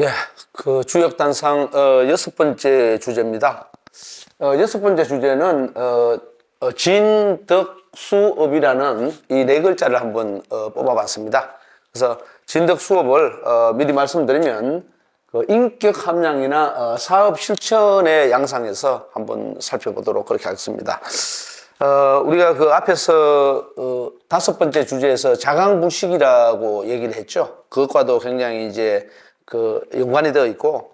예, 그 주역단상 여섯 번째 주제입니다. 여섯 번째 주제는 진덕수업이라는 이 네 글자를 한번 뽑아봤습니다. 그래서 진덕수업을 미리 말씀드리면 그 인격 함량이나 사업 실천의 양상에서 한번 살펴보도록 그렇게 하겠습니다. 우리가 그 앞에서 다섯 번째 주제에서 자강불식이라고 얘기를 했죠. 그것과도 굉장히 이제 그 연관이 되어 있고,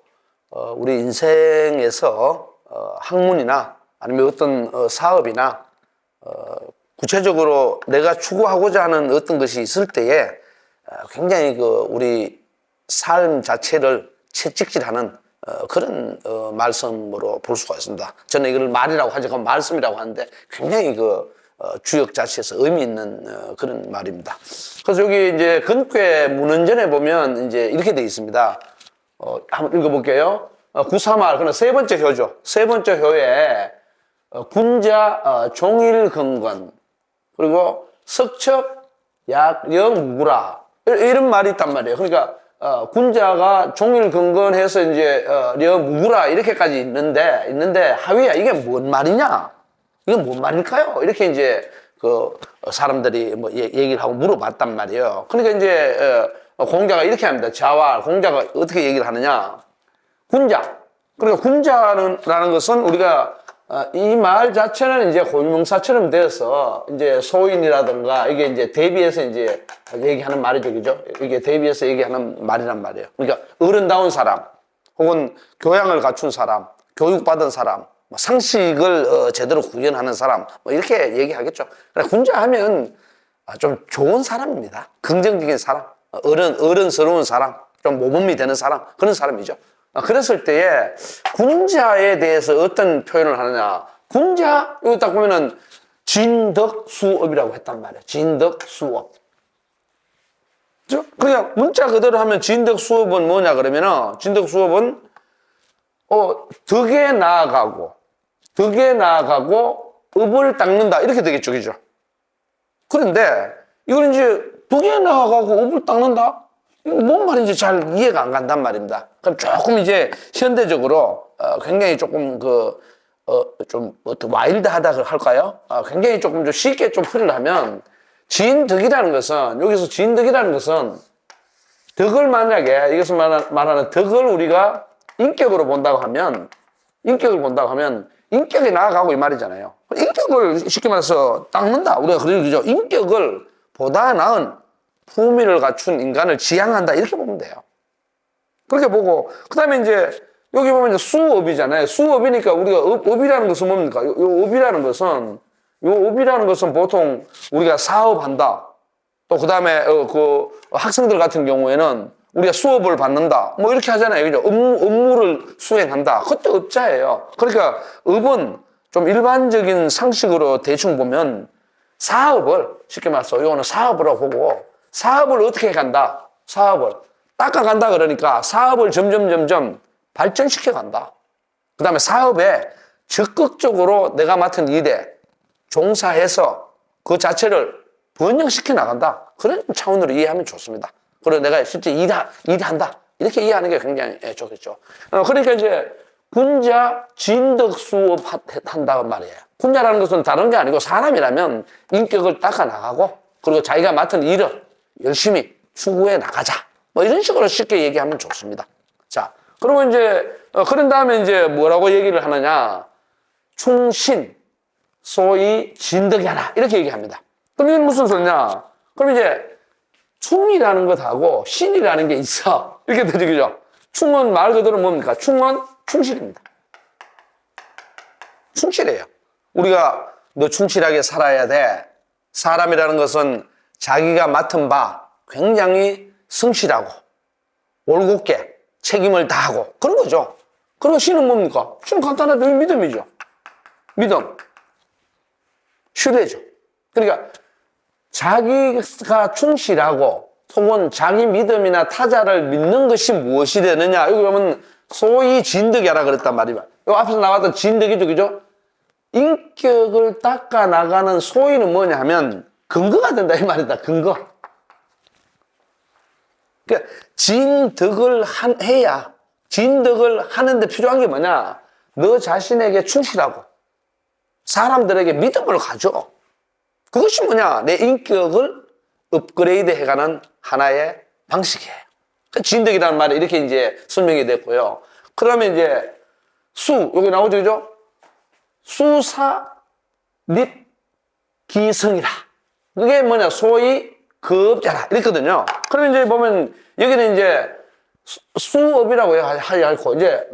우리 인생에서 학문이나 아니면 어떤 사업이나 구체적으로 내가 추구하고자 하는 어떤 것이 있을 때에 굉장히 그 우리 삶 자체를 채찍질하는 그런 말씀으로 볼 수가 있습니다. 저는 이걸 말이라고 하지 않고 말씀이라고 하는데 굉장히 그 주역 자체에서 의미 있는 그런 말입니다. 그래서 여기 이제 근괴 문헌전에 보면 이제 이렇게 되어 있습니다. 한번 읽어볼게요. 구사말, 그는 세 번째 효죠. 세 번째 효에 군자 종일근건, 그리고 석척 약령무구라, 이런 말이 있단 말이에요. 그러니까 군자가 종일근건해서 이제 려무구라 이렇게까지 있는데 하위야 이게 뭔 말이냐? 이건 뭔 말일까요? 이렇게 이제 그 사람들이 뭐 얘기를 하고 물어봤단 말이에요. 그러니까 이제 공자가 이렇게 합니다. 자왈, 공자가 어떻게 얘기를 하느냐? 군자. 그러니까 군자라는 것은 우리가 이 말 자체는 이제 고유명사처럼 되어서 이제 소인이라든가 이게 이제 대비해서 이제 얘기하는 말이죠, 그죠? 이게 대비해서 얘기하는 말이란 말이에요. 그러니까 어른다운 사람, 혹은 교양을 갖춘 사람, 교육받은 사람, 상식을 제대로 구현하는 사람, 뭐 이렇게 얘기하겠죠. 군자 하면 좀 좋은 사람입니다. 긍정적인 사람, 어른스러운 사람, 좀 모범이 되는 사람, 그런 사람이죠. 그랬을 때에 군자에 대해서 어떤 표현을 하느냐? 군자, 이거 딱 보면은 진덕수업이라고 했단 말이에요. 진덕수업. 그죠? 그냥 문자 그대로 하면 진덕수업은 뭐냐 그러면은, 진덕수업은 덕에 나아가고 업을 닦는다 이렇게 되겠죠, 그죠? 그런데 이걸 이제 덕에 나아가고 업을 닦는다? 이거 뭔 말인지 잘 이해가 안 간단 말입니다. 그럼 조금 이제 현대적으로 굉장히 조금 좀 어떤 와일드하다 할까요? 굉장히 조금 좀 쉽게 좀 풀이하면 진덕이라는 것은, 여기서 진덕이라는 것은 덕을 만약에 이것을 말하는 덕을 우리가 인격을 본다고 하면 인격이 나아가고 이 말이잖아요. 인격을 쉽게 말해서 닦는다. 우리가 그러죠. 인격을 보다 나은 품위를 갖춘 인간을 지향한다. 이렇게 보면 돼요. 그렇게 보고, 그 다음에 이제 여기 보면 이제 수업이잖아요. 수업이니까 우리가 업이라는 것은 뭡니까? 요 업이라는 것은 보통 우리가 사업한다. 또 그 다음에 그 학생들 같은 경우에는 우리가 수업을 받는다. 뭐 이렇게 하잖아요. 그죠? 업무를 수행한다. 그것도 업자예요. 그러니까 업은 좀 일반적인 상식으로 대충 보면 사업을, 쉽게 말해서 이거는 사업이라고 보고, 사업을 어떻게 간다? 사업을 닦아간다. 그러니까 사업을 점점 발전시켜 간다. 그 다음에 사업에 적극적으로 내가 맡은 일에 종사해서 그 자체를 번영시켜 나간다. 그런 차원으로 이해하면 좋습니다. 그리고 내가 실제 일한다. 이렇게 이해하는 게 굉장히 좋겠죠. 그러니까 이제 군자 진덕수업 한다는 말이에요. 군자라는 것은 다른 게 아니고 사람이라면 인격을 닦아 나가고, 그리고 자기가 맡은 일을 열심히 추구해 나가자. 뭐 이런 식으로 쉽게 얘기하면 좋습니다. 자, 그리고 이제 그런 다음에 이제 뭐라고 얘기를 하느냐? 충신, 소위 진덕이하라. 이렇게 얘기합니다. 그럼 이건 무슨 소리냐? 그럼 이제 충이라는 것하고 신이라는 게 있어. 이렇게 되죠. 충은 말 그대로 뭡니까? 충은 충실입니다. 충실해요. 우리가 너 충실하게 살아야 돼. 사람이라는 것은 자기가 맡은 바 굉장히 성실하고 올곧게 책임을 다하고 그런 거죠. 그리고 신은 뭡니까? 신은 간단하죠. 믿음이죠. 믿음. 신뢰죠. 그러니까 자기가 충실하고 혹은 자기 믿음이나 타자를 믿는 것이 무엇이 되느냐. 여기 보면 소위 진덕이라 그랬단 말이야. 요 앞에서 나왔던 진덕이죠, 그죠? 인격을 닦아 나가는 소위는 뭐냐 하면 근거가 된다 이 말이다. 근거. 그러니까 진덕을 해야, 진덕을 하는데 필요한 게 뭐냐? 너 자신에게 충실하고 사람들에게 믿음을 가져. 그것이 뭐냐? 내 인격을 업그레이드 해가는 하나의 방식이에요. 그러니까 진덕이라는 말이 이렇게 이제 설명이 됐고요. 그러면 이제 여기 나오죠, 그죠? 수사, 립, 기성이라. 그게 뭐냐? 소위 급자라. 이랬거든요. 그러면 이제 보면, 여기는 이제 수업이라고 하고, 이제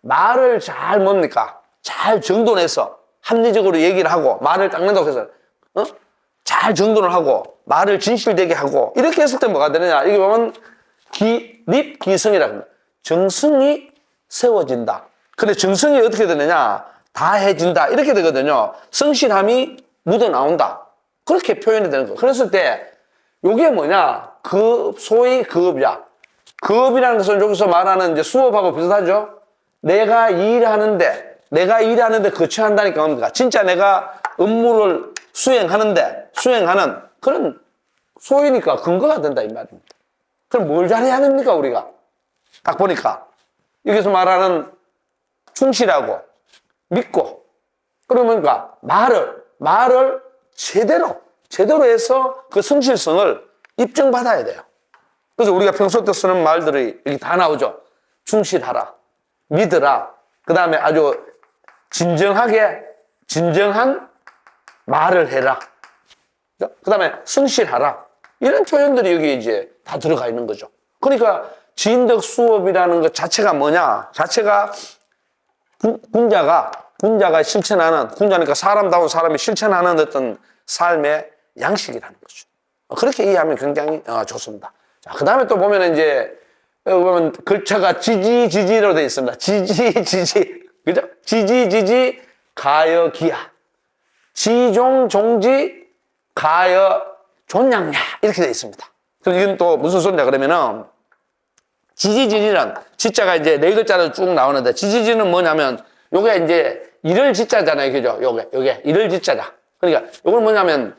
말을 잘 뭡니까? 잘 정돈해서 합리적으로 얘기를 하고, 말을 닦는다고 해서, 잘 정돈을 하고, 말을 진실되게 하고, 이렇게 했을 때 뭐가 되느냐? 이게 보면, 립, 기성이라고 합니다. 정성이 세워진다. 근데 정성이 어떻게 되느냐? 다해진다. 이렇게 되거든요. 성실함이 묻어 나온다. 그렇게 표현이 되는 거예요. 그랬을 때, 요게 뭐냐? 소위 급이야. 급이라는 것은 여기서 말하는 이제 수업하고 비슷하죠? 내가 일하는데 거쳐한다니까 뭡니까? 진짜 내가 업무를 수행하는 그런 소위니까 근거가 된다, 이 말입니다. 그럼 뭘 잘해야 됩니까, 우리가? 딱 보니까. 여기서 말하는 충실하고, 믿고, 그러니까 말을 제대로 해서 그 성실성을 입증받아야 돼요. 그래서 우리가 평소 때 쓰는 말들이 여기 다 나오죠. 충실하라, 믿으라, 그 다음에 아주 진정한 말을 해라, 그 다음에 성실하라. 이런 표현들이 여기 이제 다 들어가 있는 거죠. 그러니까 진덕 수업이라는 것 자체가 뭐냐? 자체가 군자가 실천하는, 군자니까 사람다운 사람이 실천하는 어떤 삶의 양식이라는 거죠. 그렇게 이해하면 굉장히 좋습니다. 자, 그 다음에 또 보면 이제, 여기 보면 글자가 지지로 되어 있습니다. 지지. 그죠? 지지, 가여, 기야. 지종종지, 가여, 존양야. 이렇게 되어 있습니다. 그럼 이건 또 무슨 소리냐 그러면은, 지지는, 지자가 이제 네 글자로 쭉 나오는데, 지지는 뭐냐면, 요게 이제 이를 지자잖아요. 그죠? 요게 이를 지자다. 그러니까 요건 뭐냐면,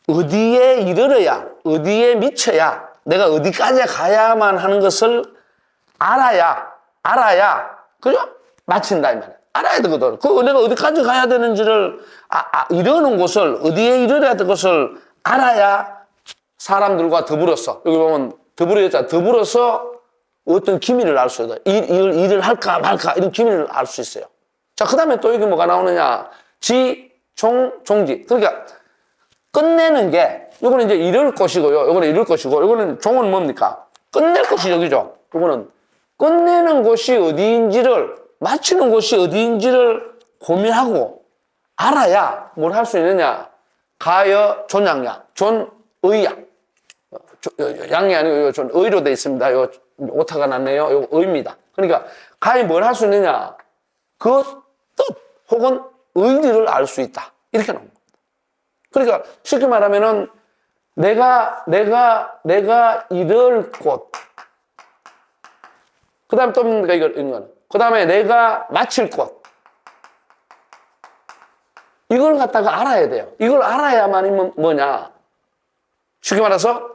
어디에 이르러야, 어디에 미쳐야, 내가 어디까지 가야만 하는 것을 알아야, 그죠? 마친다, 이 말이야. 알아야 되거든. 내가 어디까지 가야 되는지를, 이르는 곳을, 어디에 이르러야 될 것을 알아야 사람들과 더불어서, 여기 보면 더불어서 어떤 기밀을 알 수 있다. 일을 할까 말까, 이런 기밀을 알 수 있어요. 자, 그 다음에 또 여기 뭐가 나오느냐. 종지. 그러니까, 끝내는 게, 요거는 이제 이룰 것이고요. 요거는 종은 뭡니까? 끝낼 것이 여기죠. 요거는 끝내는 곳이 어디인지를, 마치는 곳이 어디인지를 고민하고 알아야 뭘 할 수 있느냐. 가여, 존양야. 존의야. 양이 아니고 존의로 되어 있습니다. 요 오타가 났네요. 요 의입니다. 그러니까 가히 뭘 할 수 있느냐. 그 뜻 혹은 의리를 알 수 있다. 이렇게 나옵니다. 그러니까 쉽게 말하면은 내가 이럴 곳, 그 다음에 또 뭡니까 이건 그 다음에 내가 마칠 곳, 이걸 갖다가 알아야 돼요. 이걸 알아야만이 뭐냐, 쉽게 말해서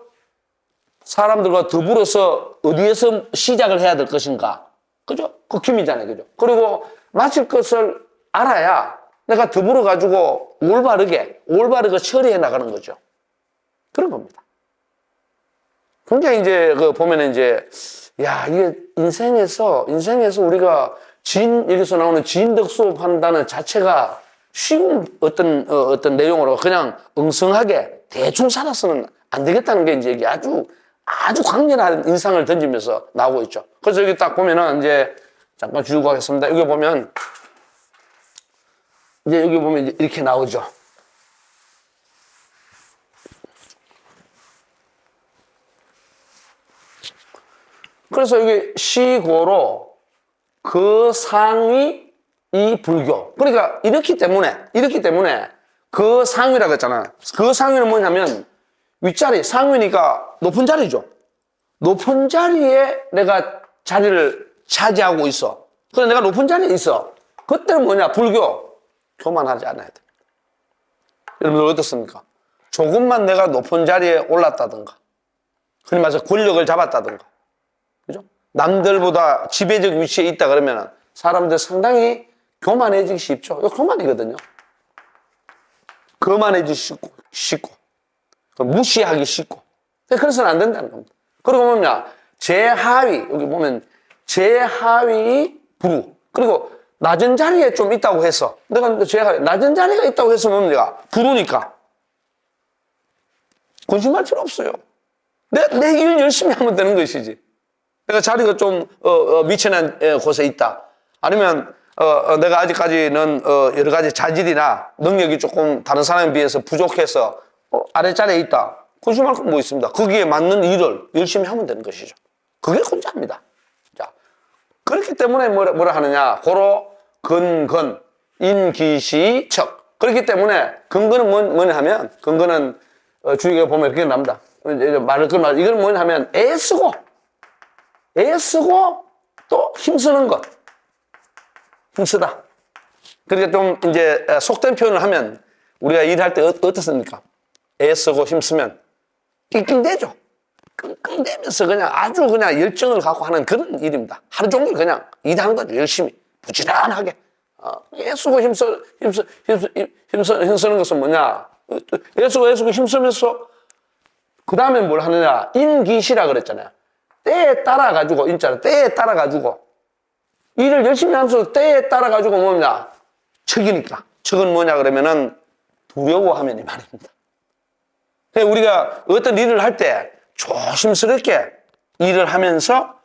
사람들과 더불어서 어디에서 시작을 해야 될 것인가, 그죠? 그 기미잖아요, 그죠? 그리고 마칠 것을 알아야 내가 더불어 가지고 올바르게 처리해 나가는 거죠. 그런 겁니다. 굉장히 이제 보면은 이제, 야, 이게 인생에서 우리가 여기서 나오는 진덕 수업 한다는 자체가 쉬운 어떤 내용으로 그냥 엉성하게 대충 살아서는 안 되겠다는 게 이제 아주 강렬한 인상을 던지면서 나오고 있죠. 그래서 여기 딱 보면은 이제 잠깐 주고 하겠습니다. 여기 보면 이제 이렇게 나오죠. 그래서 여기 시고로 그 상위 이 불교. 그러니까 이렇기 때문에 그 상위라고 했잖아. 그 상위는 뭐냐면 윗자리, 상위니까 높은 자리죠. 높은 자리에 내가 자리를 차지하고 있어. 그래서 내가 높은 자리에 있어. 그때는 뭐냐, 불교. 교만하지 않아야 돼. 여러분들 어떻습니까? 조금만 내가 높은 자리에 올랐다든가, 흔히 말해서 권력을 잡았다든가, 그죠? 남들보다 지배적 위치에 있다 그러면 사람들 상당히 교만해지기 쉽죠. 이거 교만이거든요. 거만해지기 쉽고, 무시하기 쉽고. 그래서는 안 된다는 겁니다. 그리고 뭐냐, 제하위, 여기 보면 제하위 부루. 그리고 낮은 자리에 좀 있다고 해서, 내가 제하위, 낮은 자리가 있다고 해서 뭡니까? 부르니까. 근심할 필요 없어요. 내 일 열심히 하면 되는 것이지. 내가 자리가 좀, 미천한 곳에 있다. 아니면, 내가 아직까지는, 여러 가지 자질이나 능력이 조금 다른 사람에 비해서 부족해서, 아랫자리에 있다. 근심할 건 뭐 있습니다. 거기에 맞는 일을 열심히 하면 되는 것이죠. 그게 군자입니다. 자, 그렇기 때문에 뭐라 하느냐. 고로, 근건, 인기시, 척. 그렇기 때문에 근거는 뭐냐 하면, 근거는, 주의가 보면 이렇게 나옵니다. 이건 뭐냐 하면, 애쓰고 또 힘쓰는 것. 힘쓰다. 그러니까 좀 이제 속된 표현을 하면 우리가 일할 때 어떻습니까? 애쓰고 힘쓰면 낑낑대죠. 낑낑대면서 그냥 아주 그냥 열정을 갖고 하는 그런 일입니다. 하루 종일 그냥 일하는 거죠. 열심히. 부지런하게. 애쓰고 힘쓰는 것은 뭐냐? 애쓰고 힘쓰면서 그 다음에 뭘 하느냐? 인기시라 그랬잖아요. 때에 따라가지고, 인자는 때에 따라가지고, 일을 열심히 하면서 때에 따라가지고 뭐냐? 척이니까. 척은 뭐냐 그러면은 두려워하면 이 말입니다. 우리가 어떤 일을 할 때 조심스럽게 일을 하면서,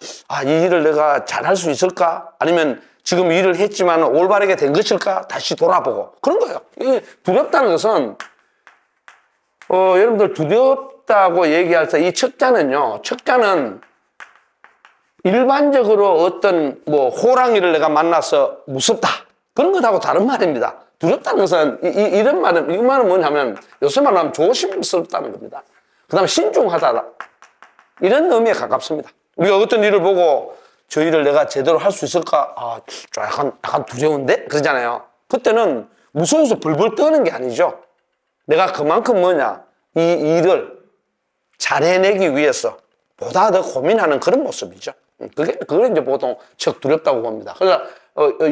이 일을 내가 잘할 수 있을까? 아니면 지금 일을 했지만 올바르게 된 것일까? 다시 돌아보고. 그런 거예요. 이 두렵다는 것은, 여러분들 두렵다고 얘기할 때 이 척자는 일반적으로 어떤 호랑이를 내가 만나서 무섭다. 그런 것하고 다른 말입니다. 두렵다는 것은 이런 말은, 이 말은 뭐냐면 요새 말로 하면 조심스럽다는 겁니다. 그 다음에 신중하다. 이런 의미에 가깝습니다. 우리가 어떤 일을 보고 저 일을 내가 제대로 할 수 있을까? 좀 약간 두려운데? 그러잖아요. 그때는 무서워서 벌벌 떠는 게 아니죠. 내가 그만큼 이 일을 잘 해내기 위해서 보다 더 고민하는 그런 모습이죠. 그걸 이제 보통 척 두렵다고 봅니다. 그러니까,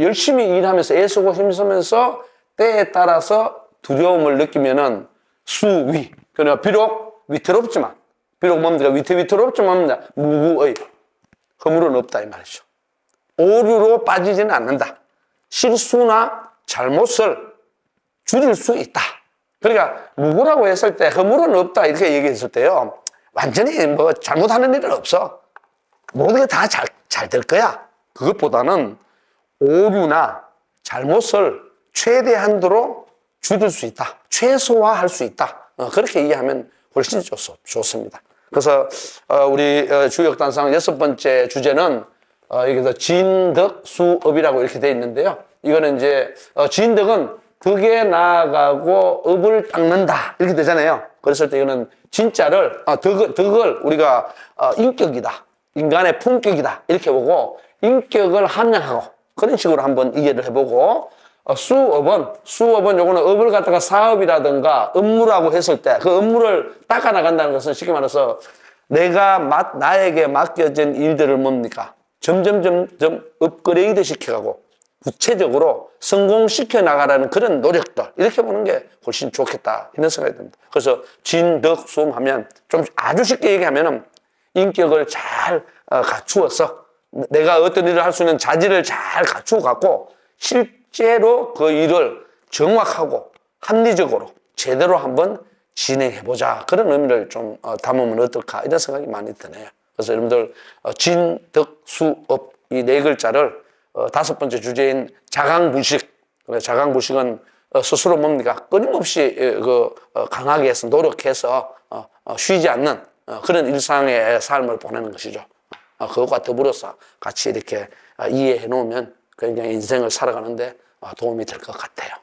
열심히 일하면서 애쓰고 힘쓰면서 때에 따라서 두려움을 느끼면은 수위. 그러니까 비록 위태롭지만, 비록 뭡니까? 위태롭지만 무구의 허물은 없다 이 말이죠. 오류로 빠지지는 않는다. 실수나 잘못을 줄일 수 있다. 그러니까 무구라고 했을 때 허물은 없다 이렇게 얘기했을 때요. 완전히 잘못하는 일은 없어. 모든 게 다 잘 될 거야. 그것보다는 오류나 잘못을 최대한도로 줄일 수 있다. 최소화할 수 있다. 그렇게 이해하면 훨씬 좋습니다. 그래서 우리 주역단상 6번째 주제는 여기서 진덕수업이라고 이렇게 되어 있는데요. 이거는 이제 진덕은 덕에 나아가고 업을 닦는다 이렇게 되잖아요. 그랬을 때 이거는 진짜를 덕을 우리가 인격이다. 인간의 품격이다. 이렇게 보고 인격을 함양하고 그런 식으로 한번 이해를 해보고 수업은 요거는 업을 갖다가 사업이라든가 업무라고 했을 때 그 업무를 닦아나간다는 것은 쉽게 말해서 내가 나에게 맡겨진 일들을 뭡니까? 점점 업그레이드 시켜가고 구체적으로 성공시켜 나가라는 그런 노력들 이렇게 보는 게 훨씬 좋겠다 이런 생각이 듭니다. 그래서 진덕수험 하면 좀 아주 쉽게 얘기하면은 인격을 잘 갖추어서 내가 어떤 일을 할 수 있는 자질을 잘 갖추어 갖고 실제로 그 일을 정확하고 합리적으로 제대로 한번 진행해보자. 그런 의미를 좀 담으면 어떨까 이런 생각이 많이 드네요. 그래서 여러분들 진덕수업 이 네 글자를 5번째 주제인 자강불식. 자강불식은 스스로 뭡니까? 끊임없이 강하게 해서 노력해서 쉬지 않는 그런 일상의 삶을 보내는 것이죠. 그것과 더불어서 같이 이렇게 이해해 놓으면 굉장히 인생을 살아가는데 도움이 될 것 같아요.